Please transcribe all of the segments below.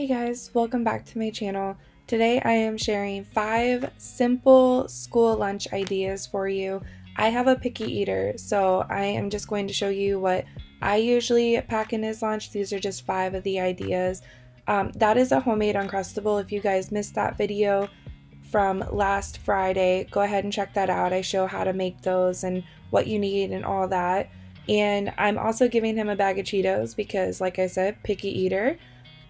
Hey guys, welcome back to my channel. Today I am sharing 5 simple school lunch ideas for you. I have a picky eater, so I am just going to show you what I usually pack in his lunch. These are just 5 of the ideas. That is a homemade Uncrustable. If you guys missed that video from last Friday, go ahead and check that out. I show how to make those and what you need and all that. And I'm also giving him a bag of Cheetos because, like I said, picky eater.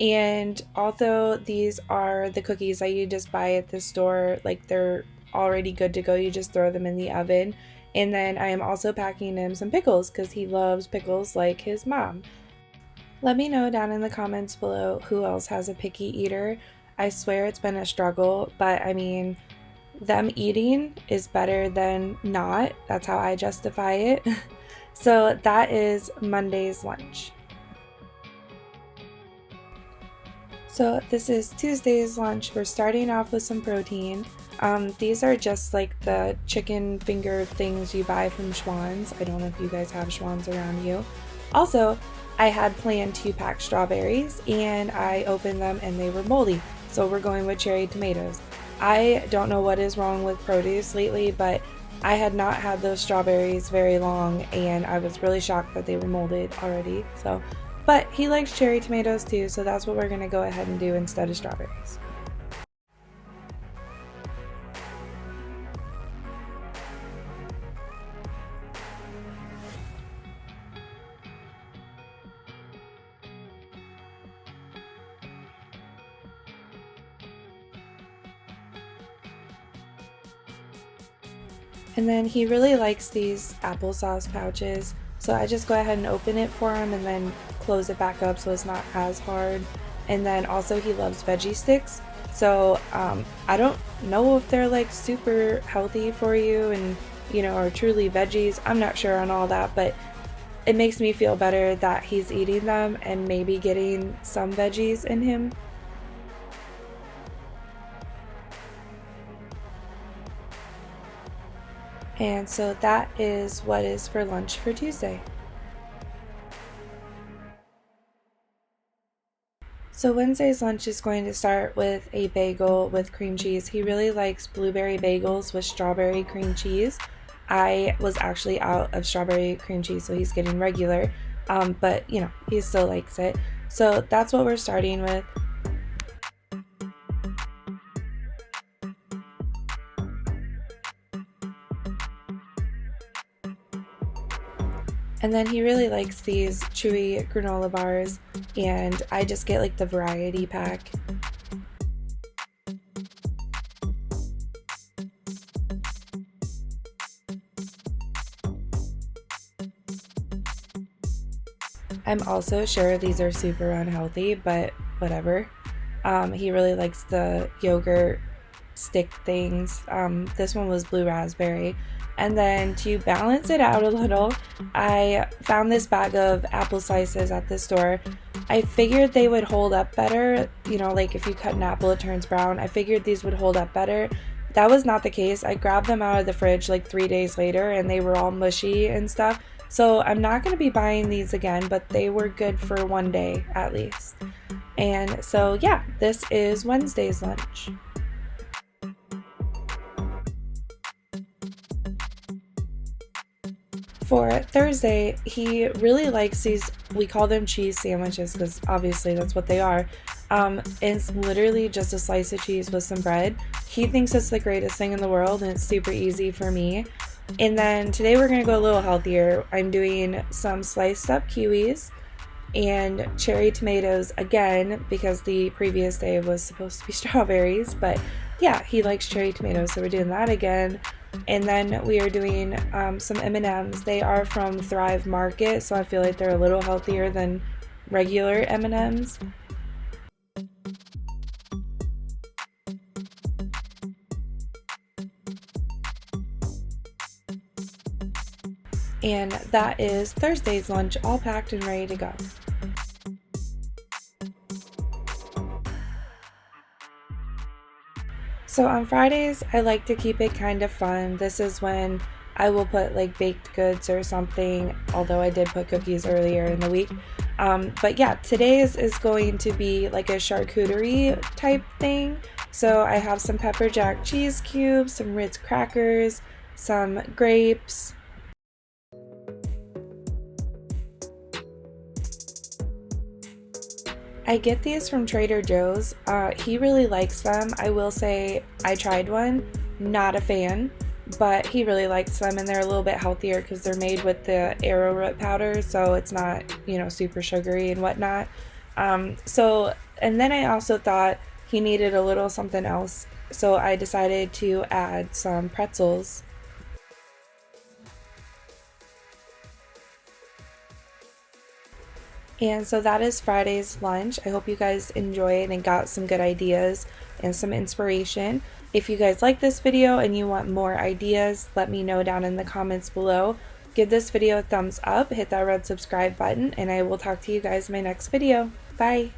And although these are the cookies that you just buy at the store, like they're already good to go, you just throw them in the oven. And then I am also packing him some pickles because he loves pickles like his mom. Let me know down in the comments below who else has a picky eater. I swear it's been a struggle, but I mean, them eating is better than not. That's how I justify it. So that is Monday's lunch. So this is Tuesday's lunch. We're starting off with some protein. These are just like the chicken finger things you buy from Schwann's. I don't know if you guys have Schwann's around you. Also, I had planned to pack strawberries and I opened them and they were moldy. So we're going with cherry tomatoes. I don't know what is wrong with produce lately, but I had not had those strawberries very long and I was really shocked that they were molded already. But he likes cherry tomatoes too, so that's what we're going to go ahead and do instead of strawberries. And then he really likes these applesauce pouches, so I just go ahead and open it for him and then close it back up so it's not as hard. And then also he loves veggie sticks, so I don't know if they're like super healthy for you and are truly veggies. I'm not sure on all that, but it makes me feel better that he's eating them and maybe getting some veggies in him. And so that is what is for lunch for Tuesday. So Wednesday's lunch is going to start with a bagel with cream cheese. He really likes blueberry bagels with strawberry cream cheese. I was actually out of strawberry cream cheese, so he's getting regular, but he still likes it. So that's what we're starting with. And then he really likes these chewy granola bars, and I just get like the variety pack. I'm also sure these are super unhealthy, but whatever. He really likes the yogurt stick things. This one was blue raspberry. And then to balance it out a little, I found this bag of apple slices at the store. I figured they would hold up better. Like if you cut an apple, it turns brown. I figured these would hold up better. That was not the case. I grabbed them out of the fridge like 3 days later and they were all mushy and stuff. So I'm not going to be buying these again, but they were good for one day at least. And so yeah, this is Wednesday's lunch. For Thursday, he really likes these, we call them cheese sandwiches because obviously that's what they are. It's literally just a slice of cheese with some bread. He thinks it's the greatest thing in the world and it's super easy for me. And then today we're going to go a little healthier. I'm doing some sliced up kiwis and cherry tomatoes again because the previous day was supposed to be strawberries, but yeah, he likes cherry tomatoes, so we're doing that again. And then we are doing some M&Ms. They are from Thrive Market, so I feel like they're a little healthier than regular M&Ms. And that is Thursday's lunch, all packed and ready to go. So on Fridays, I like to keep it kind of fun. This is when I will put like baked goods or something, although I did put cookies earlier in the week. But yeah, today's is going to be like a charcuterie type thing. So I have some pepper jack cheese cubes, some Ritz crackers, some grapes. I get these from Trader Joe's. He really likes them. I will say I tried one, not a fan, but he really likes them, and they're a little bit healthier because they're made with the arrowroot powder, so it's not, super sugary and whatnot. And then I also thought he needed a little something else, so I decided to add some pretzels. And so that is Friday's lunch. I hope you guys enjoyed and got some good ideas and some inspiration. If you guys like this video and you want more ideas, let me know down in the comments below. Give this video a thumbs up, hit that red subscribe button, and I will talk to you guys in my next video. Bye!